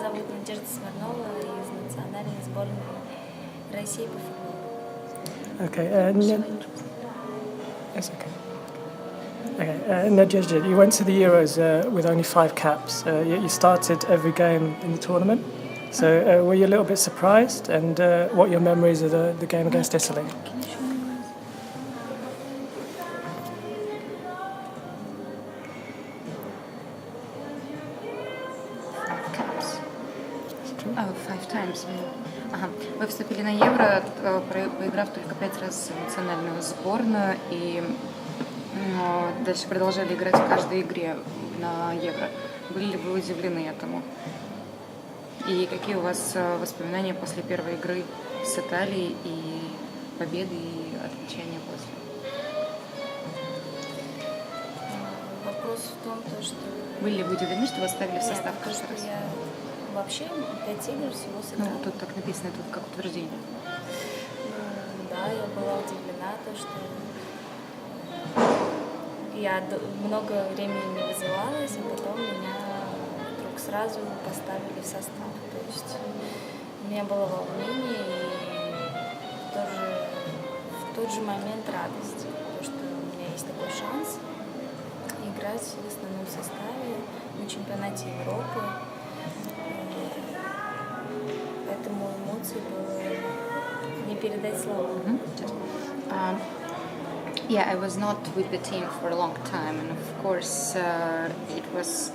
зовут Надежда Смирнова из национальной сборной России по футболу. Okay, it's okay. Okay, Nadezhda, you went to the Euros with only 5 caps. Yet you started every game in the tournament. So were you a little bit surprised? And what are your memories of the game against Italy? Five times. Ага. Вы вступили на Евро, поиграв только 5 раз в национальную сборную, и дальше продолжали играть в каждой игре на Евро. Были ли вы удивлены этому? И какие у вас воспоминания после первой игры с Италией и победы и отличия после? Вопрос в том, что... Были ли вы удивлены, что вас ставили в состав каждый раз? Я вообще 5 игр всего сыграла. Ну, тут так написано, тут как утверждение. Да, я была удивлена, что я много времени не вызывалась, а потом меня вдруг сразу поставили в состав. То есть у меня было волнение и в тот же момент радость, потому что у меня есть такой шанс играть в основном составе на чемпионате Европы. Поэтому эмоции было не передать словами. Yeah, I was not with the team for a long time, and of course it was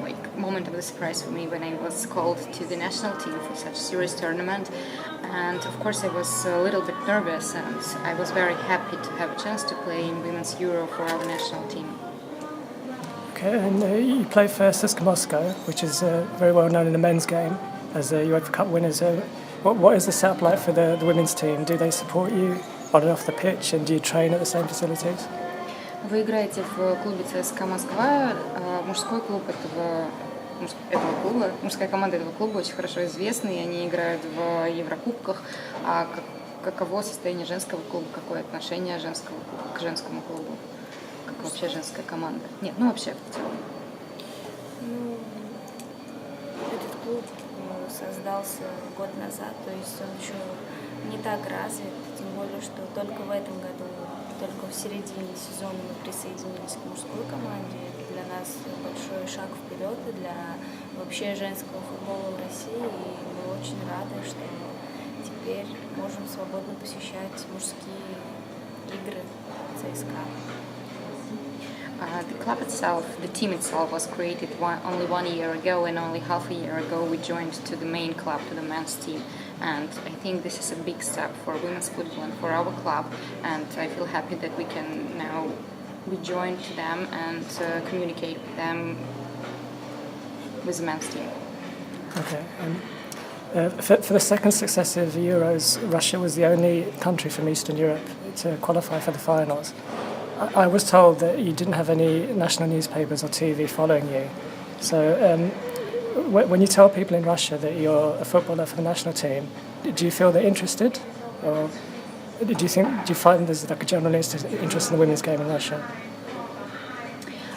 like a moment of the surprise for me when I was called to the national team for such a serious tournament. And of course I was a little bit nervous, and I was very happy to have a chance to play in Women's Euro for our national team. Okay, and you played for CSKA Moscow, which is very well known in the men's game as UEFA Cup winners. What is the setup like for the women's team? Do they support you on and off the pitch, and do you train at the same facilities? Вы играете в клубе ЦСКА Москва, мужской клуб этого клуба, мужская команда этого клуба очень хорошо известна, и они играют в Еврокубках. А каково состояние женского клуба, какое отношение женского клуба к женскому клубу? Как вообще женская команда? Нет, вообще в целом. Этот клуб создался год назад, то есть он еще не так развит, тем более, что только в этом году, только в середине сезона мы присоединились к мужской команде. Это для нас большой шаг вперед и для вообще женского футбола в России. И мы очень рады, что теперь можем свободно посещать мужские игры ЦСКА. The club itself, the team itself was created only 1 year ago, and only half a year ago we joined to the main club, to the men's team. And I think this is a big step for women's football and for our club, and I feel happy that we can now rejoin to them and communicate with them with the men's team. Okay. For the second successive Euros, Russia was the only country from Eastern Europe to qualify for the finals. I was told that you didn't have any national newspapers or TV following you. So when you tell people in Russia that you're a footballer for the national team, do you feel they're interested? Or do you find there's like a general interest in the women's game in Russia?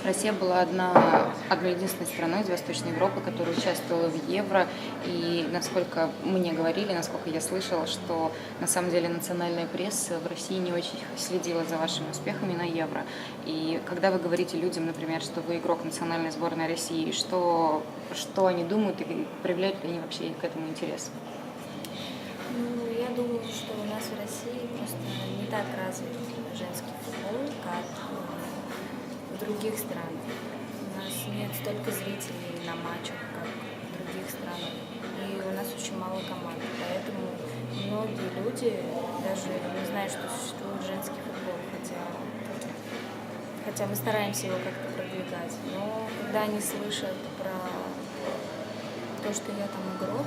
Россия была одной единственной страной из Восточной Европы, которая участвовала в Евро, и насколько мне говорили, насколько я слышала, что на самом деле национальная пресса в России не очень следила за вашими успехами на Евро. И когда вы говорите людям, например, что вы игрок национальной сборной России, что они думают и проявляют ли они вообще к этому интерес? Я думаю, что у нас в России просто не так развит женский футбол, как в других странах. У нас нет столько зрителей на матчах, как в других странах. И у нас очень мало команд. Поэтому многие люди даже не знают, что существует женский футбол. Хотя мы стараемся его как-то продвигать. Но когда они слышат про то, что я там игрок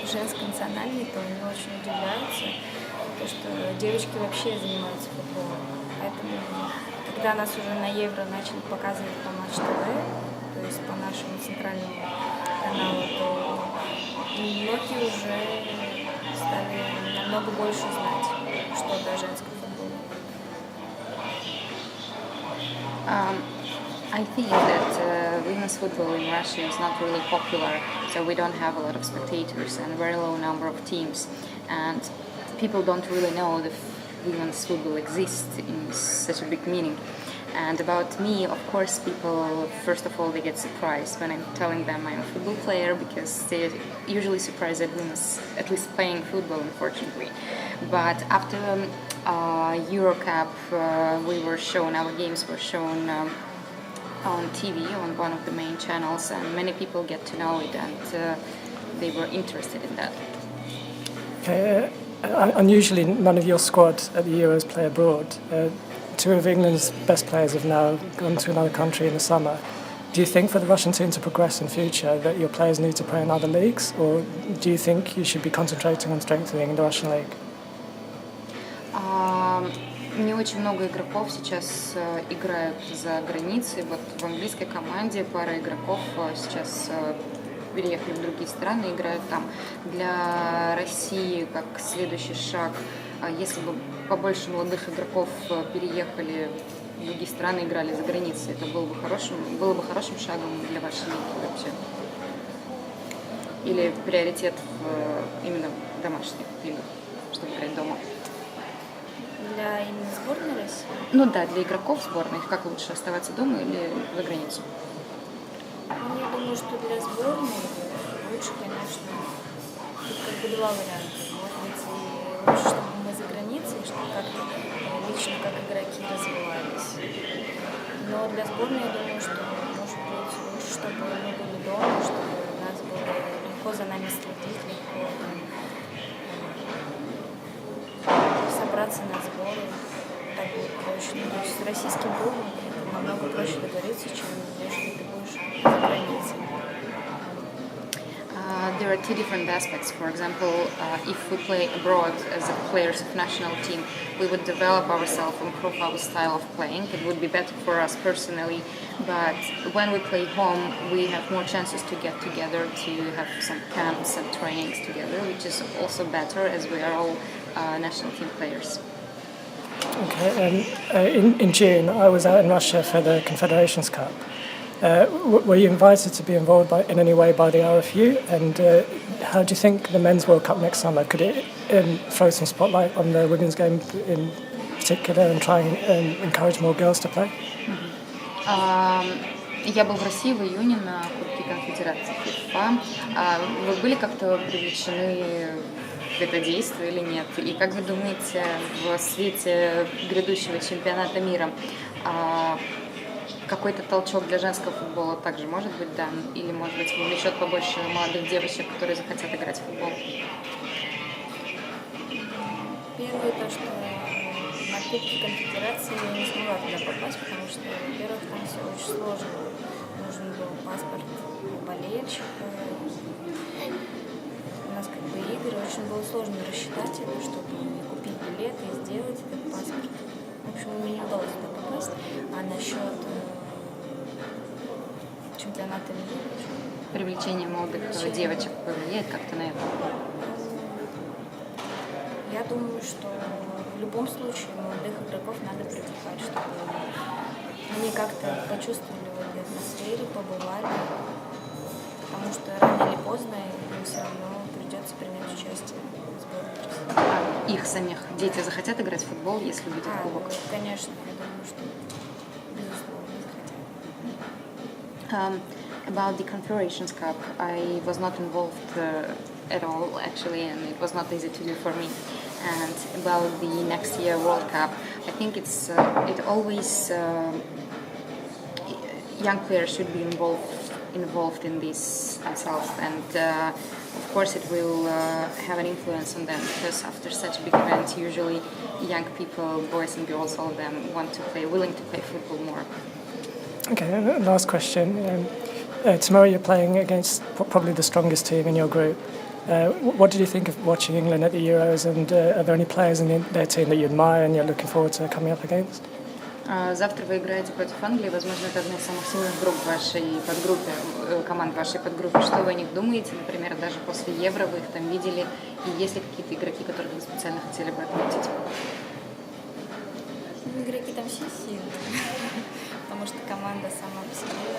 женской национальной, то они очень удивляются, то, что девочки вообще занимаются футболом. Поэтому, когда нас уже на Евро начали показывать по Матч ТВ, то есть по нашему центральному каналу, то многие уже стали намного больше знать, что это женский футбол. I think that women's football in Russia is not really popular, so we don't have a lot of spectators and a very low number of teams. And people don't really know that women's football exists in such a big meaning. And about me, of course, people, first of all, they get surprised when I'm telling them I'm a football player, because they're usually surprised that women's at least playing football, unfortunately. But after Euro Cup, our games were shown on TV, on one of the main channels, and many people get to know it, and they were interested in that. Okay, unusually, none of your squad at the Euros play abroad. Two of England's best players have now gone to another country in the summer. Do you think for the Russian team to progress in future that your players need to play in other leagues, or do you think you should be concentrating on strengthening the Russian league? Не очень много игроков сейчас играют за границей. Вот в английской команде пара игроков сейчас переехали в другие страны, играют там. Для России, как следующий шаг, если бы побольше молодых игроков переехали в другие страны, играли за границей, это было бы хорошим шагом для вашей лиги вообще. Или приоритет именно в домашних лигах, чтобы играть дома? Для именно сборной России? Ну да, для игроков сборной. Как лучше, оставаться дома или за границу? Ну, я думаю, что для сборной лучше, конечно, тут как бы два варианта. Может быть, и лучше, чтобы мы за границей, чтобы как-то лично как игроки развивались. Но для сборной, я думаю, что может быть лучше, чтобы мы были дома, чтобы нас было легко за нами следить, легко собраться на сборы. Так будет проще. То есть с российским клубом намного проще договориться, чем если ты будешь за границей. There are two different aspects. For example, if we play abroad as the players of national team, we would develop ourselves, improve our style of playing. It would be better for us personally. But when we play home, we have more chances to get together, to have some camps and trainings together, which is also better as we are all national team players. Okay, in June, I was out in Russia for the Confederations Cup. Were you invited to be involved in any way by the RFU? And how do you think the Men's World Cup next summer, could it throw some spotlight on the women's game in particular and try and encourage more girls to play? Я был в России в июне на Кубке Конфедерации ФИФА. Вы были как-то привлечены в это действие или нет? И как вы думаете, в свете грядущего чемпионата мира какой-то толчок для женского футбола также может быть дан? Или, может быть, вовлечет побольше молодых девочек, которые захотят играть в футбол? Первое, то, что на Кубке Конфедерации я не смогла туда попасть, потому что, во-первых, там все очень сложно. Нужен был паспорт болельщика. У нас как бы игры, очень было сложно рассчитать это, чтобы купить билет и сделать этот паспорт. В общем, мне не удалось туда попасть. А насчет чемпионата мира... Привлечение молодых девочек повлияет как-то на это? Я думаю, что в любом случае молодых игроков надо привлекать, чтобы они как-то почувствовали в этой атмосфере, побывали. Потому что рано или поздно им все равно придется принять участие в сборной России. Их самих дети захотят играть в футбол, если будет кубок? Ну, конечно, я думаю, что безусловно захотят. About the Confederations Cup, I was not involved at all actually, and it was not easy to do for me. And about the next year World Cup, I think it always young players should be involved in this themselves, and of course it will have an influence on them, because after such a big event, usually young people, boys and girls, all of them willing to play football more. Okay, last question. Tomorrow you're playing against probably the strongest team in your group. What did you think of watching England at the Euros, and are there any players in their team that you admire and you're looking forward to coming up against? Завтра вы играете против Англии, возможно, это одна из самых сильных групп вашей подгруппы, команд вашей подгруппы. Что вы о них думаете, например, даже после Евро вы их там видели, и есть ли какие-то игроки, которых вы специально хотели бы отметить? Игроки там все сильные, потому что команда сама по себе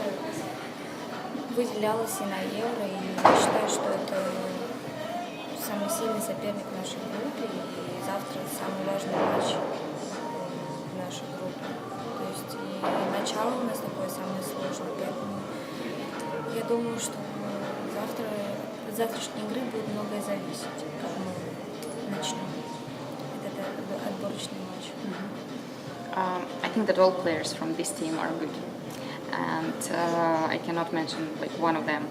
выделялась и на Евро, и я считаю, что это самый сильный соперник в нашей группе, и завтра самый важный матч в нашей группе. То есть и начало у нас такое самое сложное, поэтому я думаю, что от завтрашней игры будет многое зависеть, как мы начнем этот отборочный матч. I think that all players from this team are good, and I cannot mention like one of them.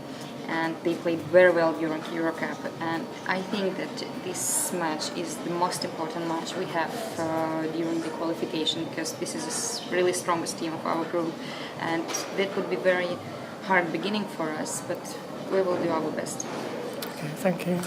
And they played very well during Eurocup, and I think that this match is the most important match we have during the qualification, because this is the really strongest team of our group, and that would be very hard beginning for us, but we will do our best. Okay, thank you.